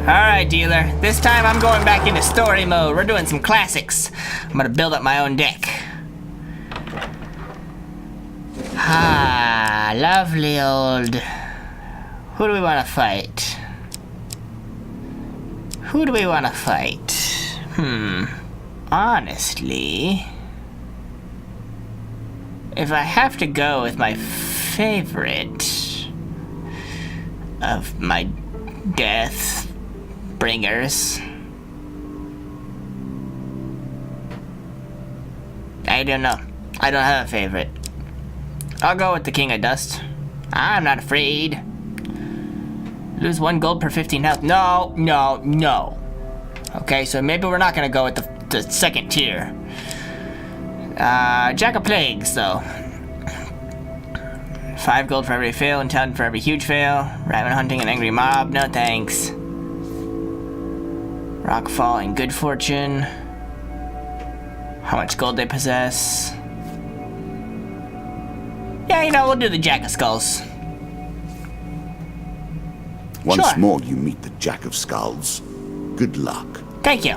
Alright, dealer. This time I'm going back into story mode. We're doing some classics. I'm gonna build up my own deck. Ah, lovely old... Who do we want to fight? Who do we want to fight? Honestly... If I have to go with my favorite... of my death bringers... I don't know. I don't have a favorite. I'll go with the King of Dust. I'm not afraid. Lose 1 gold per 15 health. No, no, no. Okay, so maybe we're not gonna go with the second tier. Jack of Plagues, though. 5 gold for every fail and 10 for every huge fail. Rabbit hunting an angry mob. No thanks. Rockfall and good fortune. How much gold they possess. Yeah, you know, we'll do the Jack of Skulls. Once more you meet the Jack of Skulls. Good luck. Thank you.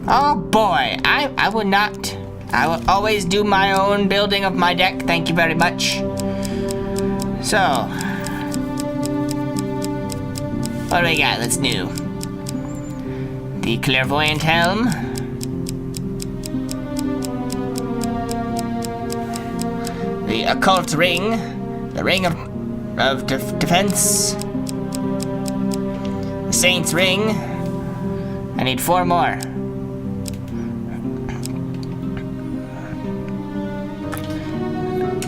Oh boy, I would not. I will always do my own building of my deck. Thank you very much. So, what do we got that's new? The Clairvoyant Helm. The Occult Ring. The Ring of Defense. The Saint's Ring. I need 4 more.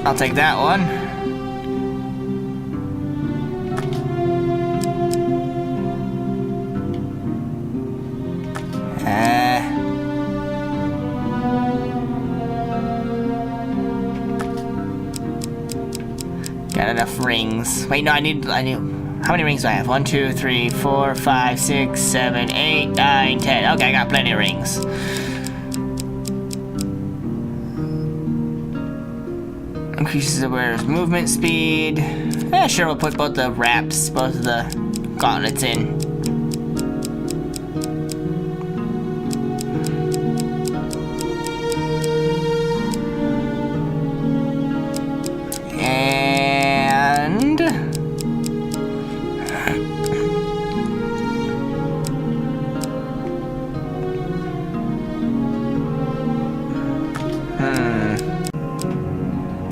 I'll take that one. Got enough rings. Wait, no, I need. How many rings do I have? 1, 2, 3, 4, 5, 6, 7, 8, 9, 10. Okay, I got plenty of rings. Increases the wearer's movement speed. Yeah, sure, we'll put both the wraps, both of the gauntlets in. And...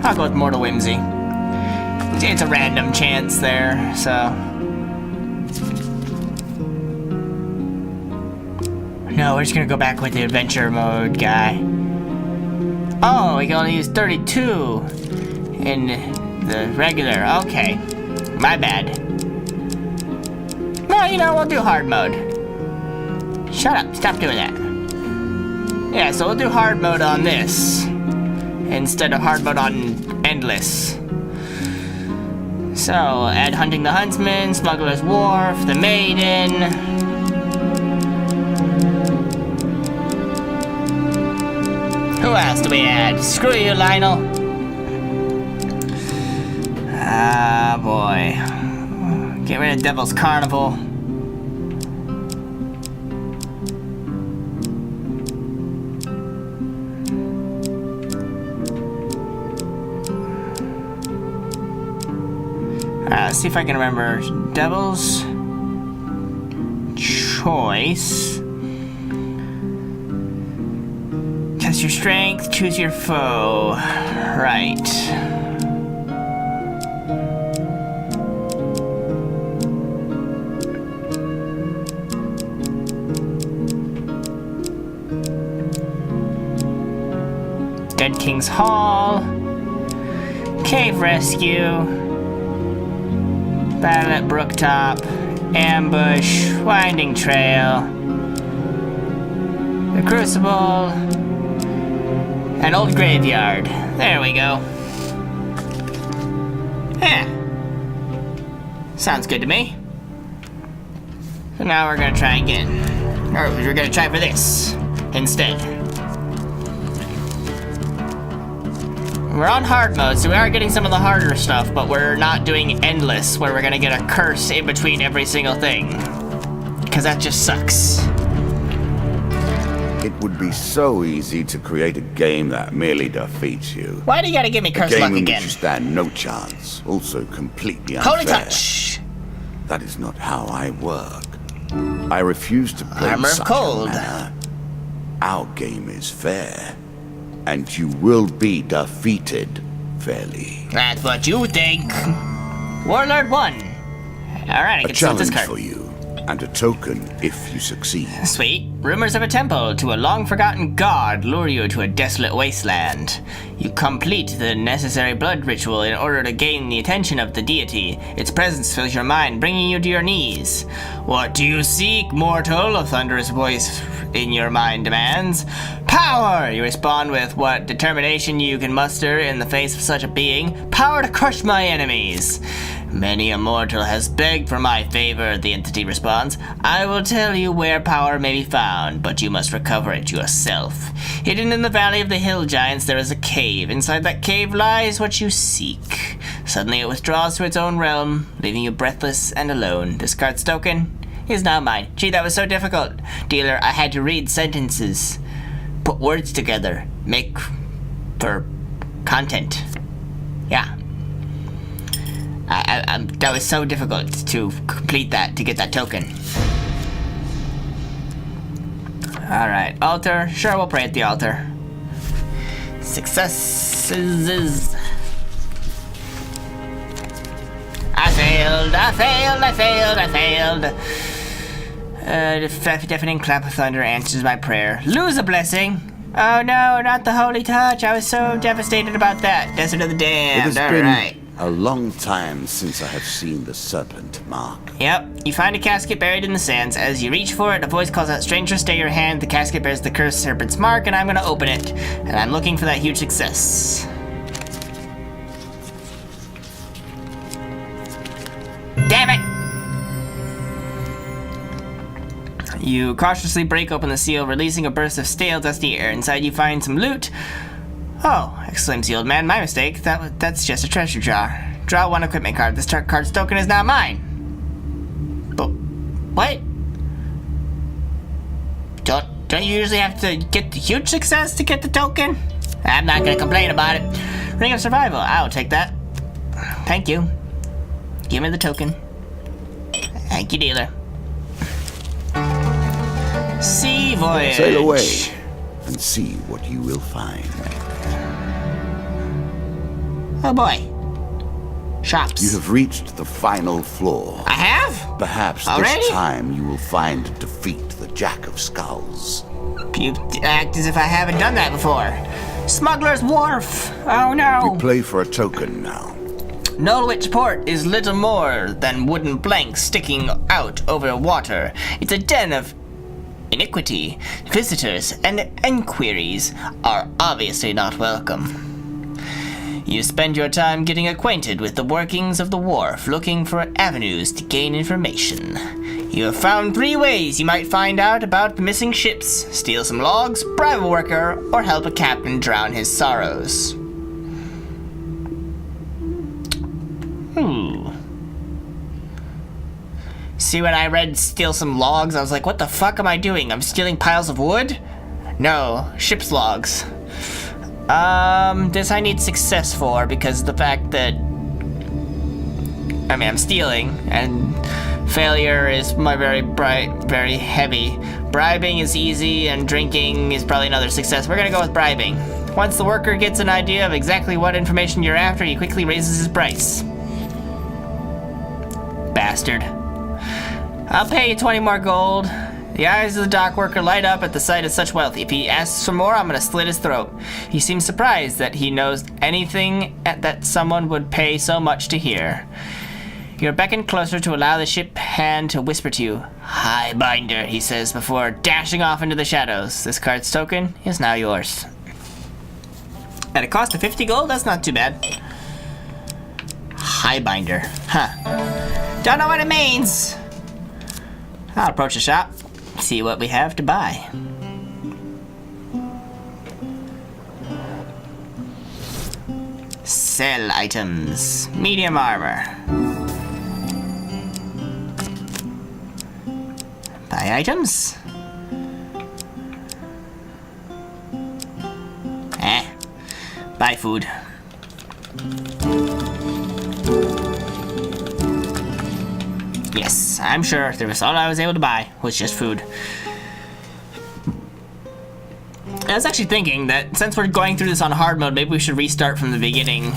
I'll go with Mortal Whimsy. It's a random chance there, so... No, we're just gonna go back with the adventure mode guy. Oh, we can only use 32 in the regular. Okay, my bad. No, you know, we'll do hard mode. Shut up, stop doing that. Yeah, so we'll do hard mode on this instead of hard mode on endless. So, add Hunting the Huntsman, Smuggler's Wharf, the Maiden. Who else do we add? Screw you, Lionel. Ah, boy. Get rid of Devil's Carnival. Let's see if I can remember. Devil's Choice. Test your strength, choose your foe. Right. Dead King's Hall. Cave Rescue. Battle at Brooktop, Ambush, Winding Trail, the Crucible, and Old Graveyard. There we go. Yeah. Sounds good to me. So now we're gonna try again. Or we're gonna try for this instead. We're on hard mode, so we are getting some of the harder stuff, but we're not doing endless, where we're gonna get a curse in between every single thing. Because that just sucks. It would be so easy to create a game that merely defeats you. Why do you gotta give me curse luck in again? which you stand no chance, also completely unfair. Holy touch! That is not how I work. I refuse to play Armor of such cold. a manner. Our game is fair, and you will be defeated fairly. That's what you think. Warlord 1. Alright, I can flip this A challenge card. for you, and a token if you succeed. Sweet. Rumors of a temple to a long-forgotten god lure you to a desolate wasteland. You complete the necessary blood ritual in order to gain the attention of the deity. Its presence fills your mind, bringing you to your knees. What do you seek, mortal? A thunderous voice in your mind demands. Power! You respond with what determination you can muster in the face of such a being. Power to crush my enemies. Many a mortal has begged for my favor, the entity responds. I will tell you where power may be found, but you must recover it yourself. Hidden in the valley of the hill giants there is a cave. Inside that cave lies what you seek. Suddenly it withdraws to its own realm, leaving you breathless and alone. This card's token is now mine. Gee, that was so difficult. Dealer, I had to read sentences, put words together, make for content. Yeah. That was so difficult to complete that, to get that token. Alright, altar. Sure, we'll pray at the altar. Successes. I failed. Deafening clap of thunder answers my prayer. Lose a blessing. Oh no, not the holy touch. I was so devastated about that. Desert of the Damned. Alright. A long time since I have seen the serpent mark. Yep, you find a casket buried in the sands. As you reach for it, a voice calls out, stranger, stay your hand. The casket bears the cursed serpent's mark, and I'm gonna open it. And I'm looking for that huge success. Damn it! You cautiously break open the seal, releasing a burst of stale, dusty air. Inside you find some loot. Oh, exclaims the old man, my mistake. That's just a treasure jar. Draw one equipment card. This card's token is now mine. But, what? Don't you usually have to get the huge success to get the token? I'm not gonna complain about it. Ring of Survival, I'll take that. Thank you. Give me the token. Thank you, dealer. Sea voyage. Sail away and see what you will find. Oh boy. Shops. You have reached the final floor. I have? Perhaps Already? this time you will find and defeat the Jack of Skulls. You act as if I haven't done that before. Smuggler's Wharf. Oh no. You play for a token now. Norwich Port is little more than wooden planks sticking out over water. It's a den of iniquity. Visitors and enquiries are obviously not welcome. You spend your time getting acquainted with the workings of the wharf, looking for avenues to gain information. You have found 3 ways you might find out about the missing ships: steal some logs, bribe a worker, or help a captain drown his sorrows. See, when I read steal some logs, I was like, what the fuck am I doing? I'm stealing piles of wood? No, ship's logs. This I need success for because of the fact that, I'm stealing, and failure is my very heavy. Bribing is easy, and drinking is probably another success. We're gonna go with bribing. Once the worker gets an idea of exactly what information you're after, he quickly raises his price. Bastard. I'll pay you 20 more gold. The eyes of the dock worker light up at the sight of such wealth. If he asks for more, I'm gonna slit his throat. He seems surprised that he knows anything that someone would pay so much to hear. You're beckoned closer to allow the ship hand to whisper to you. Highbinder, he says before dashing off into the shadows. This card's token is now yours. At a cost of 50 gold, that's not too bad. Highbinder, huh. Don't know what it means. I'll approach the shop, see what we have to buy. Sell items. Medium armor. Buy items. Buy food. Yes, I'm sure there was all I was able to buy was just food. I was actually thinking that since we're going through this on hard mode, maybe we should restart from the beginning.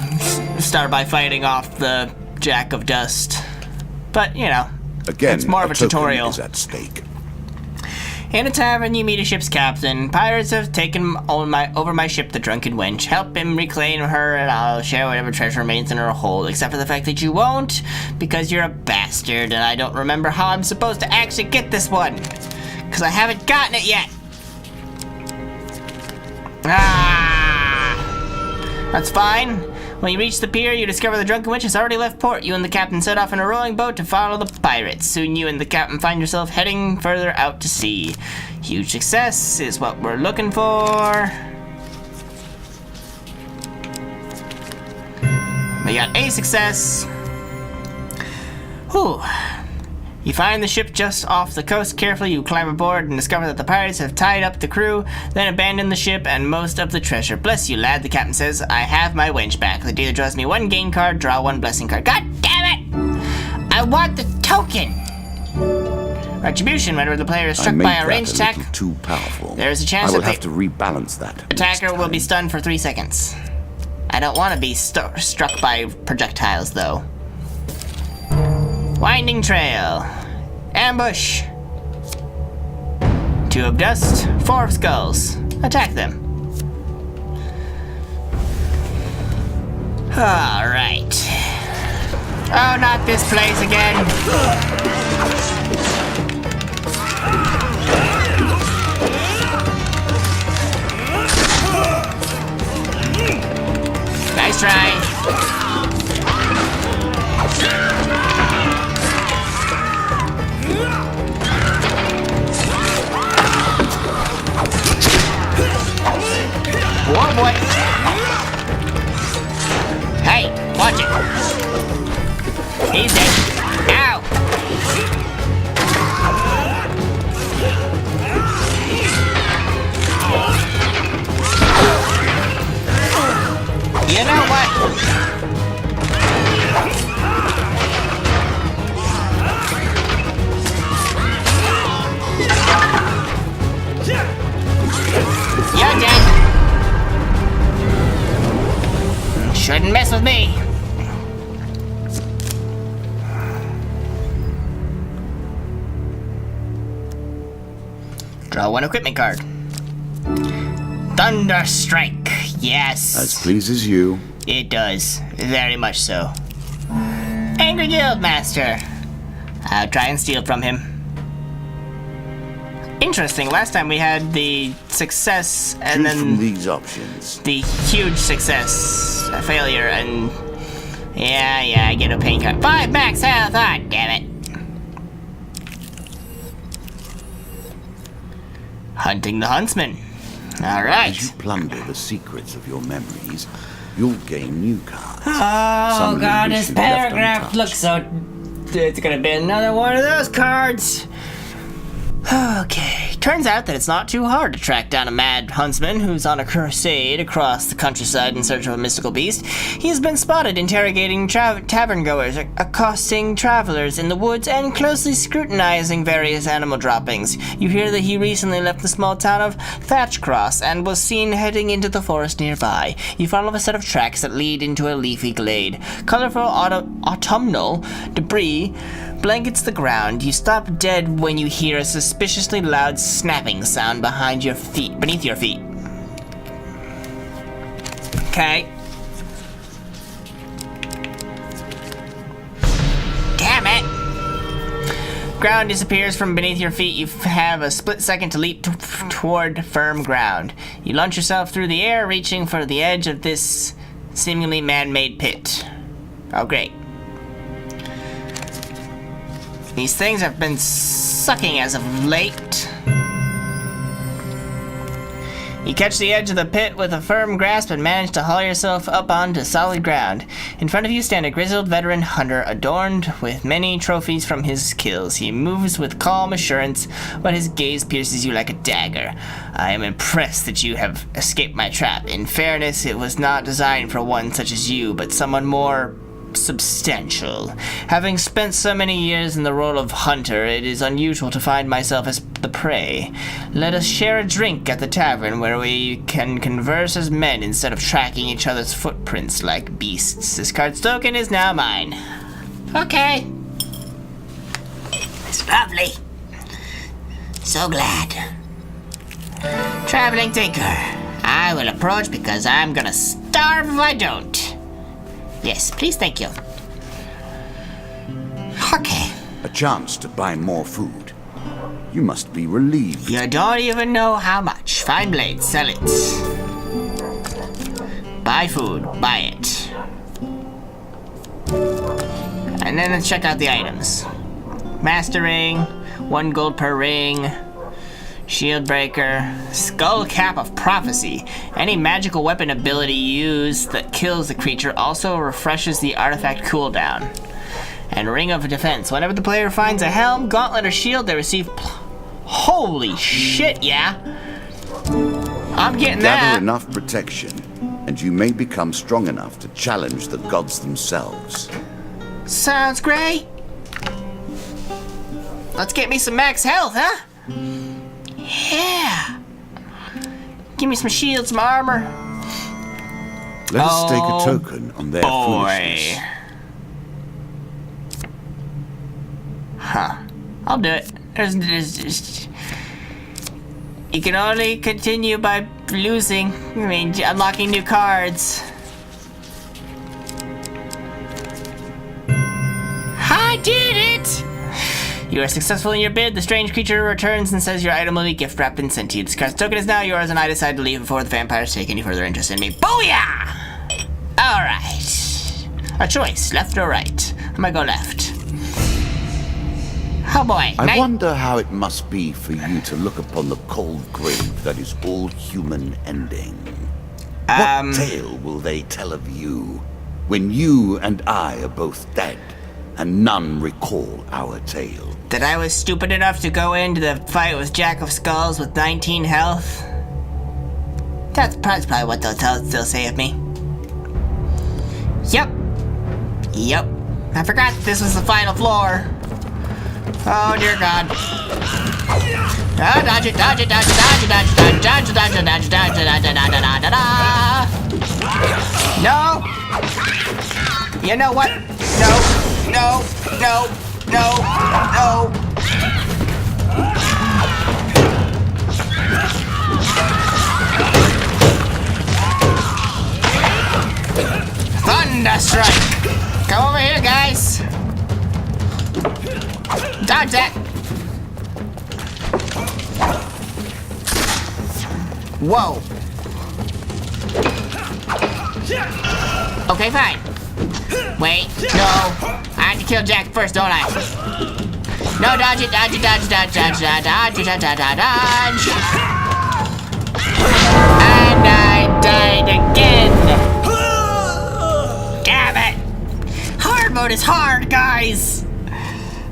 Start by fighting off the Jack of Dust. But, you know, again, it's more of a tutorial. Is at stake. In a tavern, you meet a ship's captain. Pirates have taken over my ship, the Drunken Wench. Help him reclaim her, and I'll share whatever treasure remains in her hold, except for the fact that you won't, because you're a bastard, and I don't remember how I'm supposed to actually get this one, because I haven't gotten it yet. That's fine. When you reach the pier, you discover the Drunken Witch has already left port. You and the captain set off in a rowing boat to follow the pirates. Soon you and the captain find yourself heading further out to sea. Huge success is what we're looking for. We got a success. Whew. You find the ship just off the coast. Carefully, you climb aboard and discover that the pirates have tied up the crew, then abandoned the ship and most of the treasure. Bless you, lad, the captain says. I have my wench back. The dealer draws me one gain card, draw one blessing card. God damn it! I want the token! Retribution, whenever the player is struck by a ranged attack, too powerful. There is a chance I will that have to rebalance that. Attacker will be stunned for 3 seconds. I don't want to be struck by projectiles, though. Winding trail. Ambush. 2 of dust, 4 of skulls. Attack them. Alright. Oh, not this place again. Nice try. Whoa, boy. Hey, watch it. He's dead. Ow. You know what? You're dead. Shouldn't mess with me. Draw one equipment card. Thunder Strike. Yes. As pleases you. It does. Very much so. Angry Guild Master. I'll try and steal from him. Interesting. Last time we had the success and Choose then from these options. The huge success, a failure, and yeah, I get a pain card. 5 max health. Ah, damn it. Hunting the Huntsman. All right. As you plunder the secrets of your memories, you'll gain new cards. Oh Some God, you this wish you'd left paragraph untouched. looks so. It's gonna be another one of those cards. Okay, turns out that it's not too hard to track down a mad huntsman who's on a crusade across the countryside in search of a mystical beast. He has been spotted interrogating tavern goers, accosting travelers in the woods, and closely scrutinizing various animal droppings. You hear that he recently left the small town of Thatchcross and was seen heading into the forest nearby. You follow a set of tracks that lead into a leafy glade. Colorful autumnal debris blankets the ground. You stop dead when you hear a suspiciously loud snapping sound beneath your feet. Okay. Damn it! Ground disappears from beneath your feet. You have a split second to leap toward firm ground. You launch yourself through the air, reaching for the edge of this seemingly man-made pit. Oh, great. These things have been sucking as of late. You catch the edge of the pit with a firm grasp and manage to haul yourself up onto solid ground. In front of you stand a grizzled veteran hunter adorned with many trophies from his kills. He moves with calm assurance, but his gaze pierces you like a dagger. I am impressed that you have escaped my trap. In fairness, it was not designed for one such as you, but someone more substantial. Having spent so many years in the role of hunter, it is unusual to find myself as the prey. Let us share a drink at the tavern where we can converse as men instead of tracking each other's footprints like beasts. This card's token is now mine. Okay. It's lovely. So glad. Traveling tinker. I will approach because I'm gonna starve if I don't. Yes, please, thank you. Okay. A chance to buy more food. You must be relieved. You don't even know how much. Fine blade, sell it. Buy food, buy it. And then let's check out the items. Master ring, 1 gold per ring. Shield breaker, skull cap of prophecy. Any magical weapon ability used that kills the creature also refreshes the artifact cooldown. And ring of defense. Whenever the player finds a helm, gauntlet, or shield, they receive. Holy shit, yeah! I'm getting that. Gather enough protection, and you may become strong enough to challenge the gods themselves. Sounds great. Let's get me some max health, huh? Yeah. Give me some shield, some armor. Let us stake a token on their foolishness. Huh. I'll do it. There's you can only continue by losing. I mean, unlocking new cards. I did it! You are successful in your bid. The strange creature returns and says your item will be gift wrapped and sent to you. This card's token is now yours, and I decide to leave before the vampires take any further interest in me. Booyah! Alright. A choice, left or right. I'm gonna go left. Oh boy. I wonder how it must be for you to look upon the cold grave that is all human ending. What tale will they tell of you when you and I are both dead and none recall our tale? That I was stupid enough to go into the fight with Jack of Skulls with 19 health? That's probably what they'll say of me. Yep. I forgot this was the final floor. Oh dear God. Ah, dodge it. No! You know what? No. Thunder strike! Come over here, guys! Dodge that! Whoa! Okay, fine. Wait, no. I have to kill Jack first, don't I? No, dodge it, dodge. And I died again. Damn it. Hard mode is hard, guys.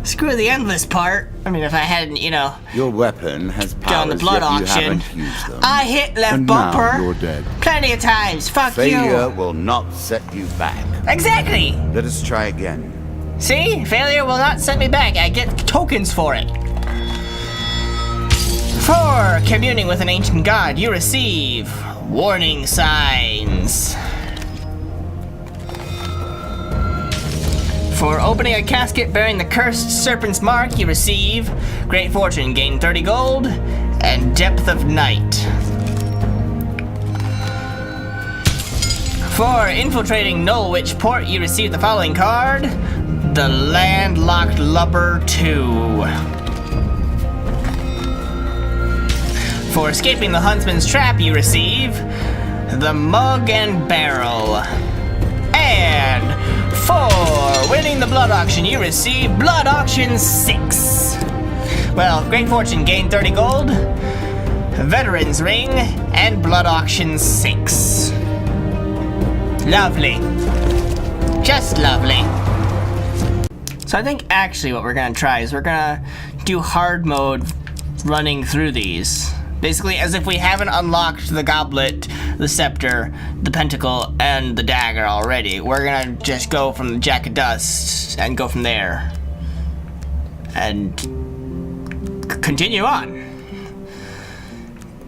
Screw the endless part. I mean, if I hadn't, Your weapon has powers, done the blood yet you auction. haven't used them. I hit left And bumper. now you're dead. Plenty of times. Fuck Failure you. will not set you back. Exactly. Let us try again. See? Failure will not set me back. I get tokens for it. For communing with an ancient god, you receive warning signs. For opening a casket bearing the cursed serpent's mark, you receive Great Fortune, gain 30 gold, and Depth of Night. For infiltrating Knoll Witch Port, you receive the following card, the Landlocked Lubber 2. For escaping the Huntsman's Trap, you receive the Mug and Barrel. And for winning the Blood Auction, you receive Blood Auction 6. Well, Great Fortune, gain 30 gold. Veterans Ring, and Blood Auction 6. Lovely. Just lovely. So I think actually what we're gonna try is we're gonna do hard mode running through these. Basically as if we haven't unlocked the goblet, the scepter, the pentacle, and the dagger already. We're gonna just go from the Jack of Dust and go from there. And continue on.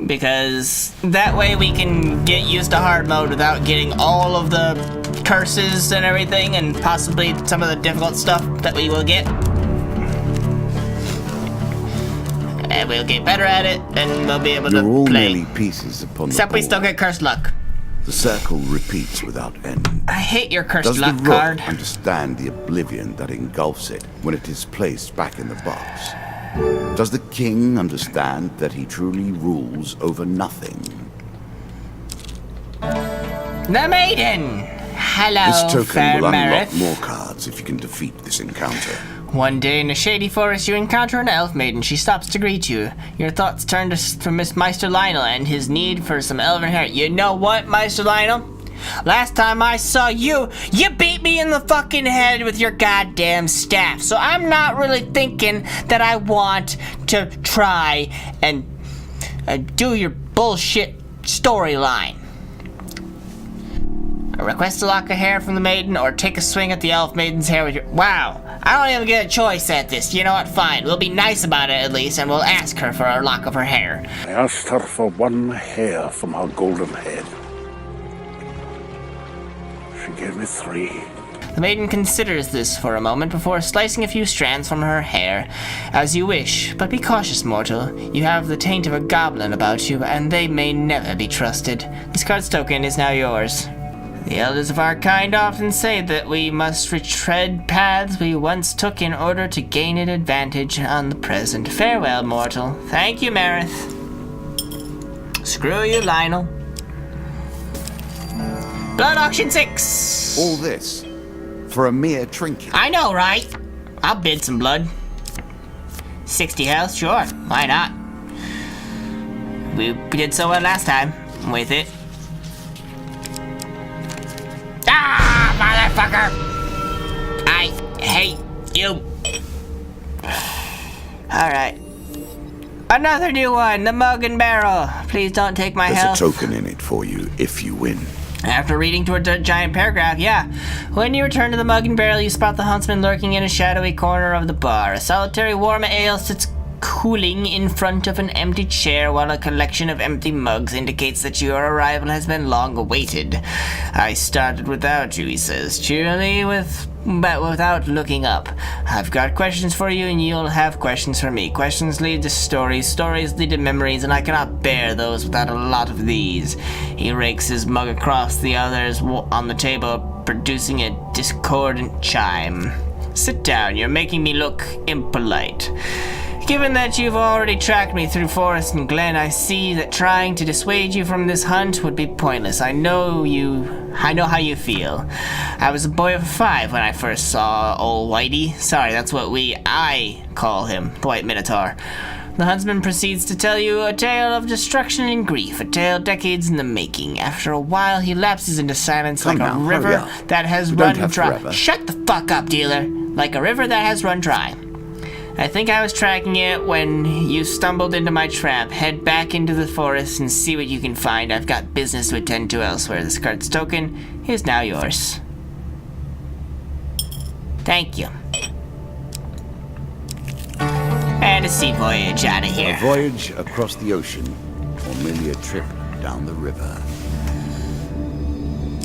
Because that way we can get used to hard mode without getting all of the curses and everything, and possibly some of the difficult stuff that we will get. And we'll get better at it, and we'll be able to You're all play. merely pieces upon the Except we board. still get cursed luck. The circle repeats without end. I hate your cursed Does luck the rook card. understand the oblivion that engulfs it when it is placed back in the box? Does the king understand that he truly rules over nothing? The maiden! Hello, This token fair will unlock Marith. more cards if you can defeat this encounter. One day in a shady forest, you encounter an elf maiden. She stops to greet you. Your thoughts turn to Miss Meister Lionel and his need for some elven hair. You know what, Meister Lionel? Last time I saw you, you beat me in the fucking head with your goddamn staff. So I'm not really thinking that I want to try and do your bullshit storyline. Request a lock of hair from the maiden, or take a swing at the elf maiden's hair with your... Wow, I don't even get a choice at this. You know what, fine. We'll be nice about it at least, and we'll ask her for a lock of her hair. I asked her for one hair from her golden head. She gave me 3. The maiden considers this for a moment before slicing a few strands from her hair. As you wish, but be cautious, mortal. You have the taint of a goblin about you, and they may never be trusted. This card's token is now yours. The elders of our kind often say that we must retread paths we once took in order to gain an advantage on the present. Farewell, mortal. Thank you, Marith. Screw you, Lionel. Blood Auction 6! All this for a mere trinket. I know, right? I'll bid some blood. 60 health, sure. Why not? We did so well last time with it. Ah, motherfucker! I hate you. Alright. Another new one, the mug and barrel. Please don't take my There's health. a token in it for you if you win. After reading towards a giant paragraph, yeah. When you return to the mug and barrel, you spot the huntsman lurking in a shadowy corner of the bar. A solitary warm ale sits cooling in front of an empty chair, while a collection of empty mugs indicates that your arrival has been long awaited. I started without you, he says, cheerily, but without looking up. I've got questions for you, and you'll have questions for me. Questions lead to stories, stories lead to memories, and I cannot bear those without a lot of these. He rakes his mug across the others on the table, producing a discordant chime. Sit down, you're making me look impolite. Given that you've already tracked me through forest and glen, I see that trying to dissuade you from this hunt would be pointless. I know how you feel. I was a boy of 5 when I first saw old Whitey. Sorry, that's what I call him, the White Minotaur. The huntsman proceeds to tell you a tale of destruction and grief, a tale decades in the making. After a while, he lapses into silence like a river that has run dry. Shut the fuck up, dealer. Like a river that has run dry. I think I was tracking it when you stumbled into my trap. Head back into the forest and see what you can find. I've got business to attend to elsewhere. This card's token is now yours. Thank you. And a sea voyage out of here. A voyage across the ocean, or merely a trip down the river.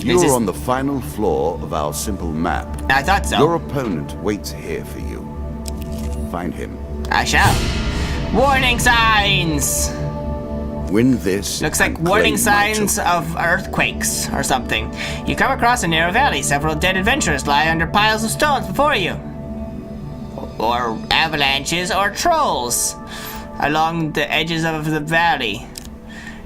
You're on the final floor of our simple map. I thought so. Your opponent waits here for you. Find him. I shall. Warning signs! Win this. Looks like warning signs of earthquakes or something. You come across a narrow valley. Several dead adventurers lie under piles of stones before you. Or avalanches or trolls along the edges of the valley.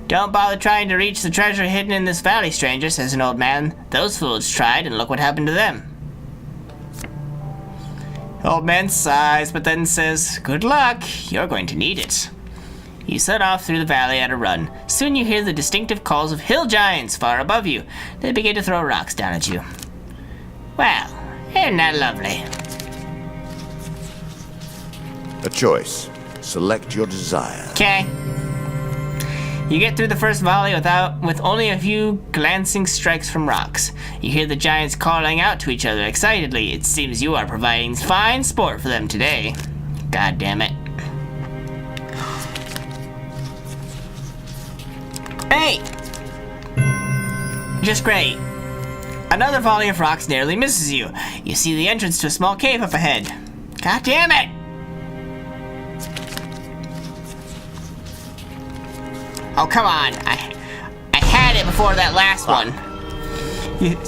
Don't bother trying to reach the treasure hidden in this valley, stranger, says an old man. Those fools tried, and look what happened to them. Old man sighs, but then says, good luck, you're going to need it. You set off through the valley at a run. Soon you hear the distinctive calls of hill giants far above you. They begin to throw rocks down at you. Well, isn't that lovely? A choice. Select your desire. Okay. You get through the first volley with only a few glancing strikes from rocks. You hear the giants calling out to each other excitedly. It seems you are providing fine sport for them today. God damn it. Hey! Just great. Another volley of rocks nearly misses you. You see the entrance to a small cave up ahead. God damn it! Oh, come on. I had it before that last one.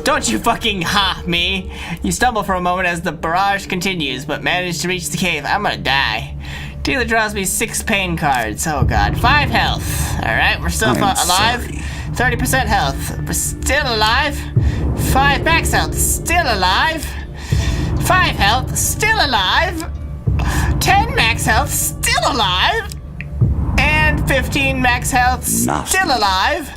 Don't you fucking me. You stumble for a moment as the barrage continues, but manage to reach the cave. I'm gonna die. Dealer draws me 6 pain cards. Oh god. 5 health. Alright, we're still alive. Sorry. 30% health. We're still alive. 5 max health. Still alive. 5 health. Still alive. 10 max health. Still alive. And 15 max health. Still alive.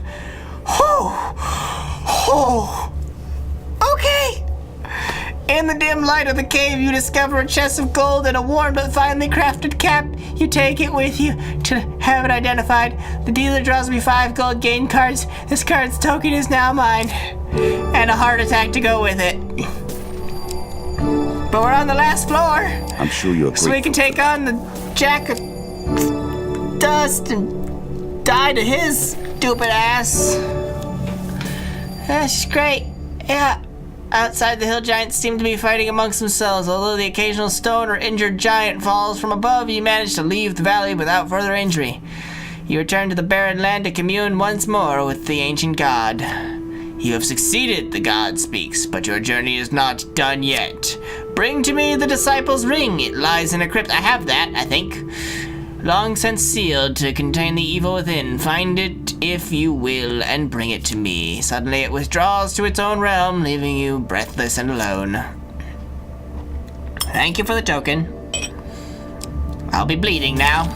Okay. In the dim light of the cave, you discover a chest of gold and a worn but finely crafted cap. You take it with you to have it identified. The dealer draws me 5 gold gain cards. This card's token is now mine. And a heart attack to go with it. But we're on the last floor. I'm sure you're so we can take on the Jack of Dust and die to his stupid ass. That's great. Yeah. Outside, the hill giants seem to be fighting amongst themselves. Although the occasional stone or injured giant falls from above, you manage to leave the valley without further injury. You return to the barren land to commune once more with the ancient god. You have succeeded, the god speaks, but your journey is not done yet. Bring to me the disciples' ring. It lies in a crypt. I have that, I think. Long since sealed to contain the evil within. Find it if you will and bring it to me. Suddenly it withdraws to its own realm, leaving you breathless and alone. Thank you for the token. I'll be bleeding now.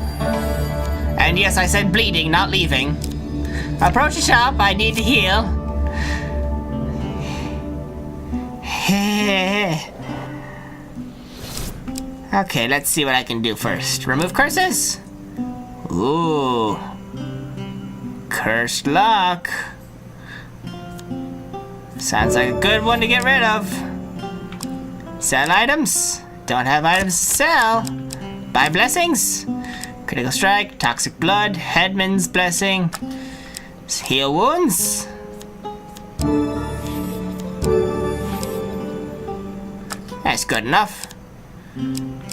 And yes, I said bleeding, not leaving. Approach the shop. I need to heal. Okay, let's see what I can do first. Remove curses? Ooh. Cursed luck. Sounds like a good one to get rid of. Sell items. Don't have items to sell. Buy blessings. Critical strike, toxic blood, headman's blessing. Heal wounds. That's good enough.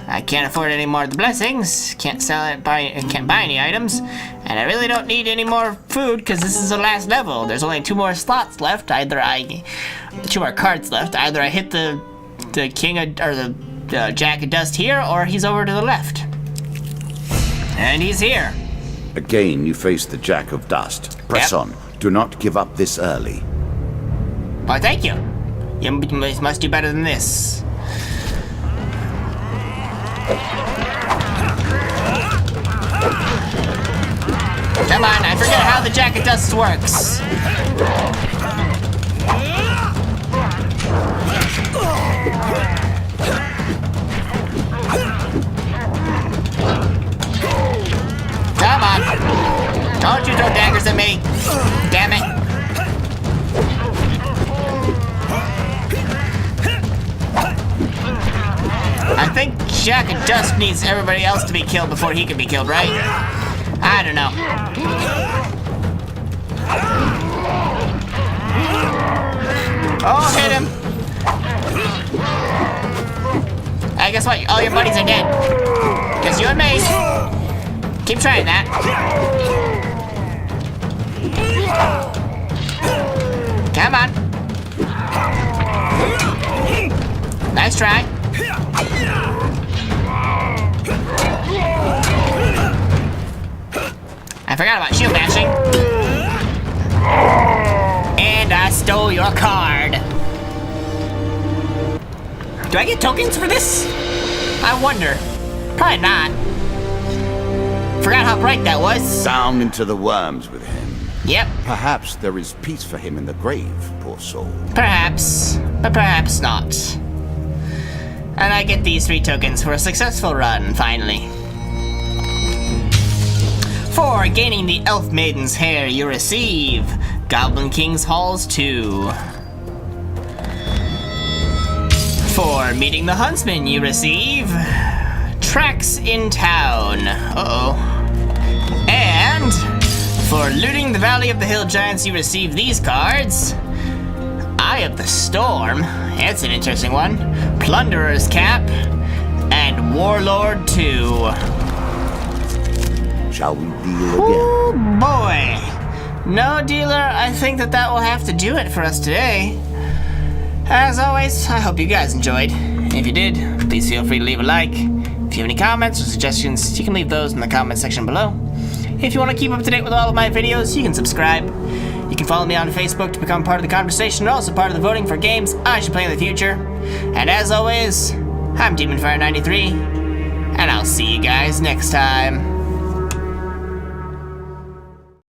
I can't afford any more of the blessings. Can't sell it, can't buy any items. And I really don't need any more food because this is the last level. There's only 2 more slots left. 2 more cards left. Either I hit the king of, or the jack of dust here, or he's over to the left. And he's here. Again, you face the jack of dust. Press on. Do not give up this early. Why, thank you. You must do better than this. Come on, I forget how the Jack of Dust works. Come on. Don't you throw daggers at me. Damn it. I think Jack of Dust needs everybody else to be killed before he can be killed, right? I don't know. Oh, hit him. I guess what? All your buddies are dead. Just you and me. Keep trying that. Come on. Nice try. I forgot about shield bashing. And I stole your card. Do I get tokens for this? I wonder. Probably not. Forgot how right that was. Down into the worms with him. Yep, Perhaps there is peace for him in the grave, poor soul. perhaps, but perhaps not. And I get these 3 tokens for a successful run, finally. For gaining the Elf Maiden's hair, you receive Goblin King's Halls 2. For meeting the Huntsman, you receive Tracks in Town. Uh-oh. And for looting the Valley of the Hill Giants, you receive these cards. Eye of the Storm. That's an interesting one. Plunderer's Cap. And Warlord 2. Shall we deal again? Oh boy! No, dealer, I think that will have to do it for us today. As always, I hope you guys enjoyed. If you did, please feel free to leave a like. If you have any comments or suggestions, you can leave those in the comment section below. If you want to keep up to date with all of my videos, you can subscribe. You can follow me on Facebook to become part of the conversation and also part of the voting for games I should play in the future. And as always, I'm DemonFire93, and I'll see you guys next time.